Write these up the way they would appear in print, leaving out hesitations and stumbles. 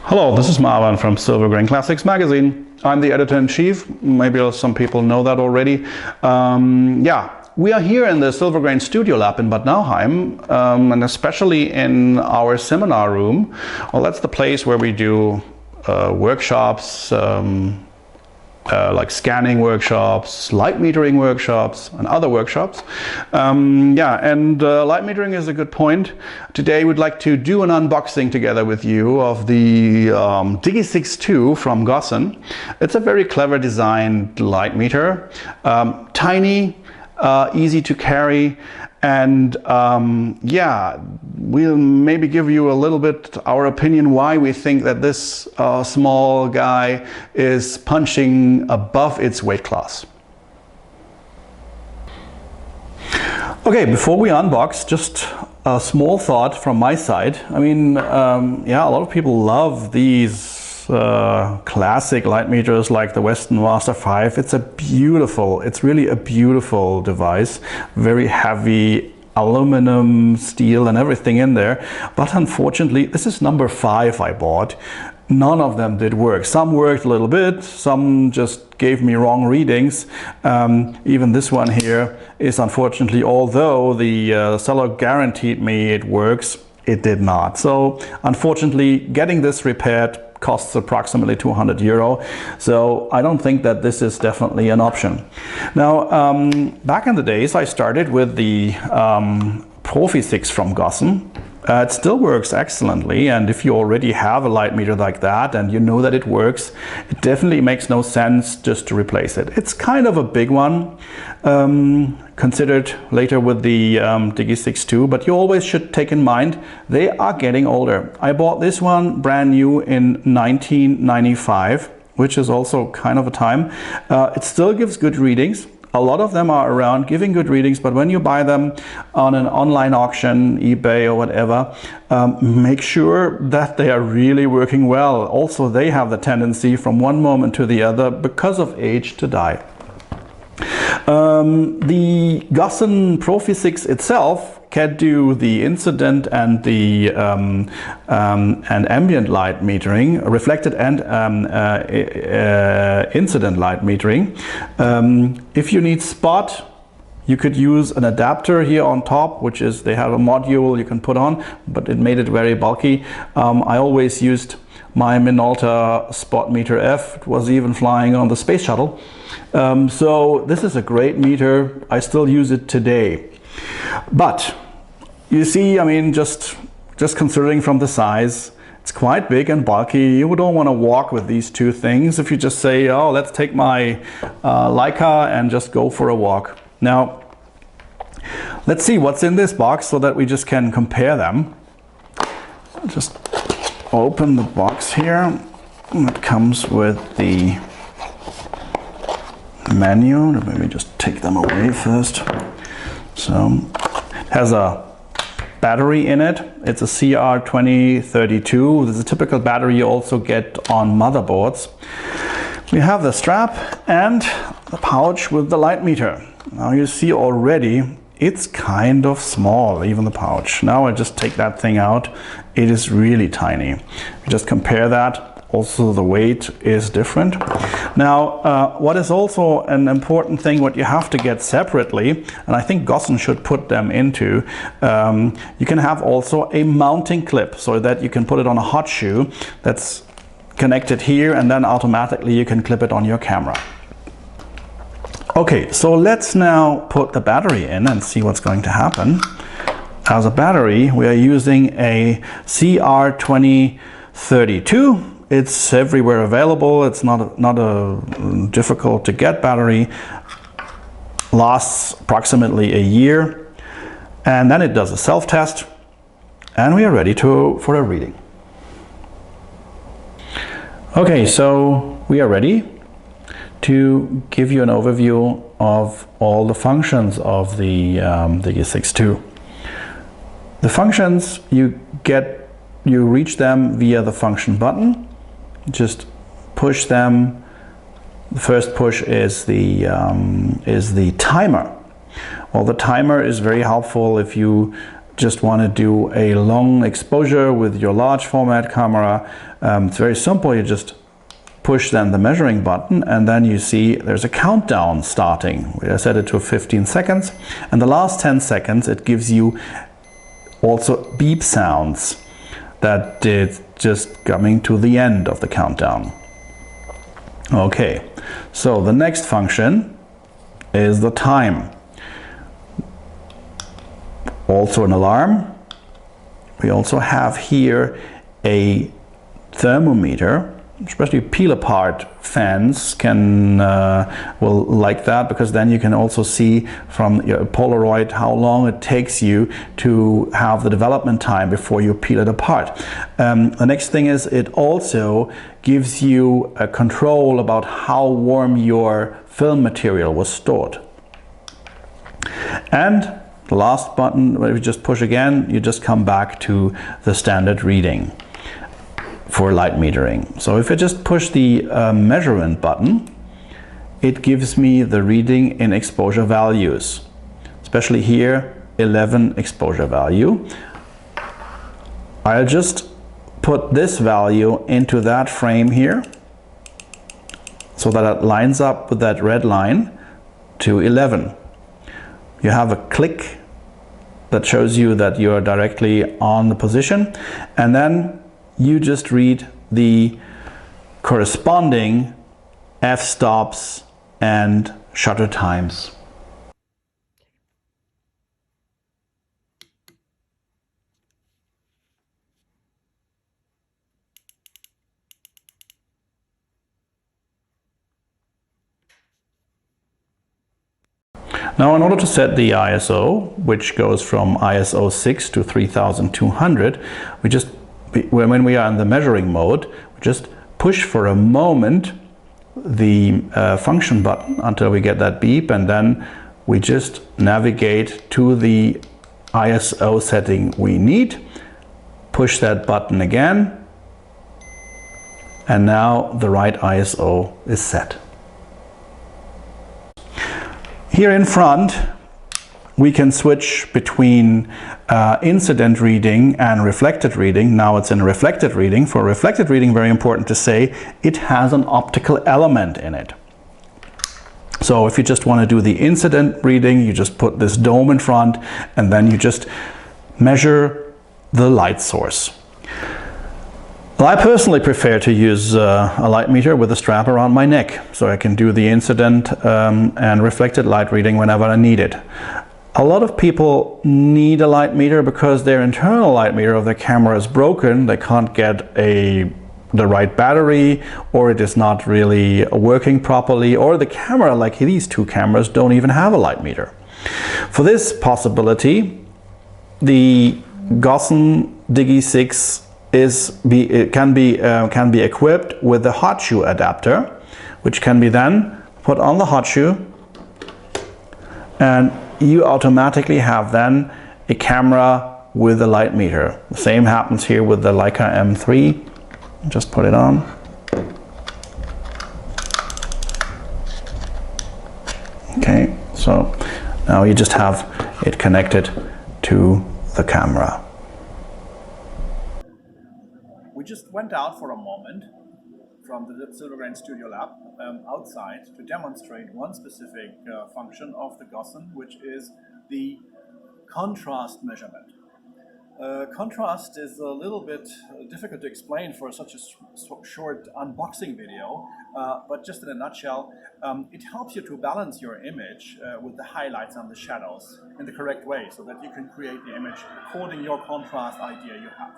Hello, this is Marwan from Silver Grain Classics magazine. I'm the editor-in-chief. Maybe some people know that already. We are here in the Silver Grain Studio Lab in Bad Nauheim, and especially in our seminar room. Well, that's the place where we do workshops, like scanning workshops, light metering workshops, and other workshops. Light metering is a good point. Today we'd like to do an unboxing together with you of the Digisix 2 from GOSSEN. It's a very clever designed light meter, tiny, easy to carry, and we'll maybe give you a little bit our opinion why we think that this small guy is punching above its weight class. Okay, before we unbox, just a small thought from my side. I mean, a lot of people love these classic light meters like the Western Master 5. It's really a beautiful device, very heavy aluminum, steel and everything in there. But unfortunately, this is number 5 I bought. None of them did work. Some worked a little bit, some just gave me wrong readings. Even this one here is unfortunately, although the seller guaranteed me it works, it did not. So unfortunately, getting this repaired costs approximately 200 euro. So I don't think that this is definitely an option. Now, back in the days, I started with the Profi6 from GOSSEN. It still works excellently, and if you already have a light meter like that and you know that it works, it definitely makes no sense just to replace it. It's kind of a big one, considered later with the Digisix 2, but you always should take in mind they are getting older. I bought this one brand new in 1995, which is also kind of a time. It still gives good readings. A lot of them are around giving good readings, but when you buy them on an online auction, eBay or whatever, make sure that they are really working well. Also, they have the tendency from one moment to the other, because of age, to die. The GOSSEN Profi6 itself can do the incident and the ambient light metering, reflected and incident light metering. If you need spot, you could use an adapter here on top, which is, they have a module you can put on, but it made it very bulky. I always used my Minolta Spot Meter F. It was even flying on the space shuttle. So this is a great meter. I still use it today. But you see, I mean, just considering from the size, it's quite big and bulky. You don't want to walk with these two things if you just say, oh, let's take my Leica and just go for a walk. Now, let's see what's in this box so that we just can compare them. Just open the box here. It comes with the menu. Let me just take them away first. So it has a battery in it. It's a CR2032. This is a typical battery you also get on motherboards. We have the strap and the pouch with the light meter. Now you see already it's kind of small, even the pouch. Now I just take that thing out. It is really tiny. You just compare that. Also, the weight is different. Now, what is also an important thing, what you have to get separately, and I think GOSSEN should put them into, you can have also a mounting clip so that you can put it on a hot shoe that's connected here, and then automatically you can clip it on your camera. Okay, so let's now put the battery in and see what's going to happen. As a battery, we are using a CR2032. It's everywhere available. It's not a difficult to get battery. Lasts approximately a year, and then it does a self-test, and we are ready for a reading. Okay, so we are ready to give you an overview of all the functions of the Digisix 2. The functions you reach them via the function button. Just push them. The first push is the timer. Well, the timer is very helpful if you just want to do a long exposure with your large format camera, it's very simple. You just push then the measuring button, and then you see there's a countdown starting. I set it to 15 seconds, and the last 10 seconds it gives you also beep sounds that it's just coming to the end of the countdown. Okay, so the next function is the time. Also an alarm. We also have here a thermometer. Especially peel apart fans will like that, because then you can also see from your Polaroid how long it takes you to have the development time before you peel it apart. The next thing is it also gives you a control about how warm your film material was stored. And the last button, if you just push again, you just come back to the standard reading for light metering. So if I just push the measurement button, it gives me the reading in exposure values, especially here 11 exposure value. I'll just put this value into that frame here so that it lines up with that red line to 11. You have a click that shows you that you are directly on the position, and then you just read the corresponding f-stops and shutter times. Now, in order to set the ISO, which goes from ISO 6 to 3200, when we are in the measuring mode, we just push for a moment the function button until we get that beep, and then we just navigate to the ISO setting we need, push that button again, and now the right ISO is set. Here in front, we can switch between incident reading and reflected reading. Now it's in reflected reading. For reflected reading, very important to say, it has an optical element in it. So if you just want to do the incident reading, you just put this dome in front, and then you just measure the light source. Well, I personally prefer to use a light meter with a strap around my neck, so I can do the incident and reflected light reading whenever I need it. A lot of people need a light meter because their internal light meter of their camera is broken. They can't get the right battery, or it is not really working properly, or the camera, like these two cameras, don't even have a light meter. For this possibility, the GOSSEN Digisix can be equipped with the hot shoe adapter, which can be then put on the hot shoe, and you automatically have then a camera with a light meter. The same happens here with the Leica M3. Just put it on. Okay, so now you just have it connected to the camera. We just went out for a moment from the Silvergrain Studio Lab outside to demonstrate one specific function of the GOSSEN, which is the contrast measurement. Contrast is a little bit difficult to explain for such a short unboxing video, but just in a nutshell, it helps you to balance your image with the highlights and the shadows in the correct way, so that you can create the image according to your contrast idea you have.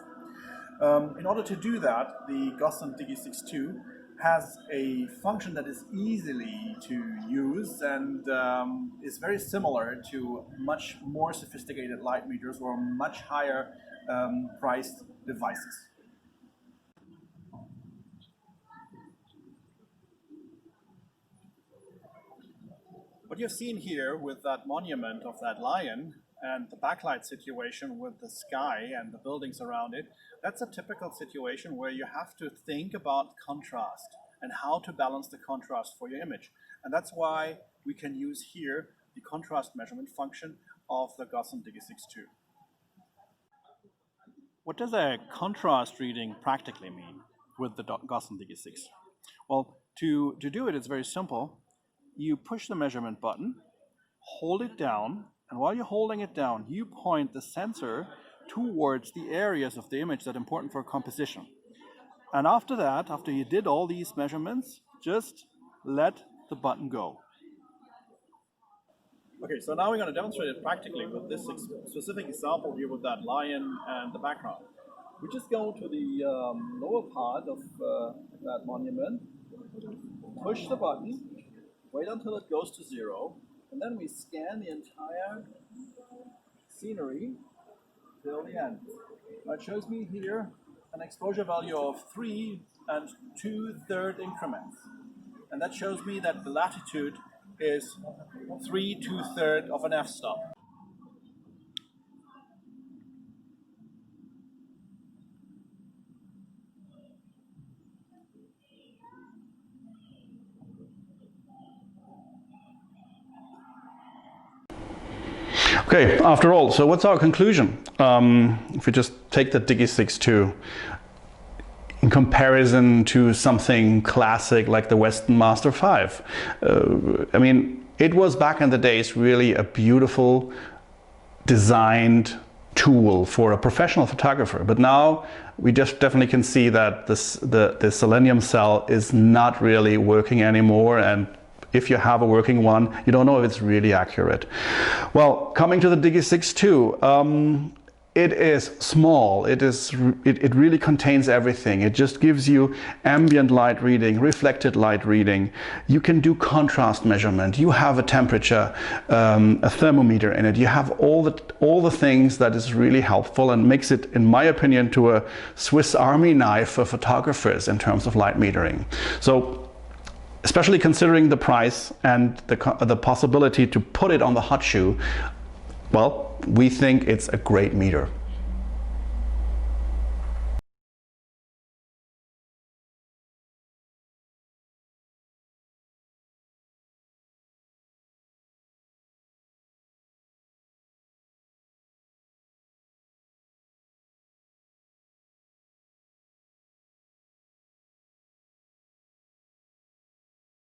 In order to do that, the GOSSEN Digisix 2 has a function that is easily to use and is very similar to much more sophisticated light meters or much higher priced devices. What you've seen here with that monument of that lion and the backlight situation with the sky and the buildings around it, that's a typical situation where you have to think about contrast and how to balance the contrast for your image. And that's why we can use here the contrast measurement function of the GOSSEN Digisix 2. What does a contrast reading practically mean with the GOSSEN Digisix? Well, to do it, it's very simple. You push the measurement button, hold it down, and while you're holding it down, you point the sensor towards the areas of the image that are important for composition. And after that, after you did all these measurements, just let the button go. Okay, so now we're going to demonstrate it practically with this specific example here with that lion and the background. We just go to the lower part of that monument, push the button, wait until it goes to 0, and then we scan the entire scenery till the end. Now it shows me here an exposure value of 3 2/3 increments. And that shows me that the latitude is 3 2/3 of an f-stop. Okay, after all, so what's our conclusion? If we just take the Digisix 2 in comparison to something classic like the Western Master 5. I mean, it was back in the days really a beautiful designed tool for a professional photographer, but now we just definitely can see that the selenium cell is not really working anymore, and if you have a working one, you don't know if it's really accurate. Well, coming to the Digisix 2, it is small, it really contains everything. It just gives you ambient light reading, reflected light reading. You can do contrast measurement, you have a temperature, a thermometer in it. You have all the things that is really helpful and makes it, in my opinion, to a Swiss Army knife for photographers in terms of light metering. So, especially considering the price and the possibility to put it on the hot shoe, well, we think it's a great meter.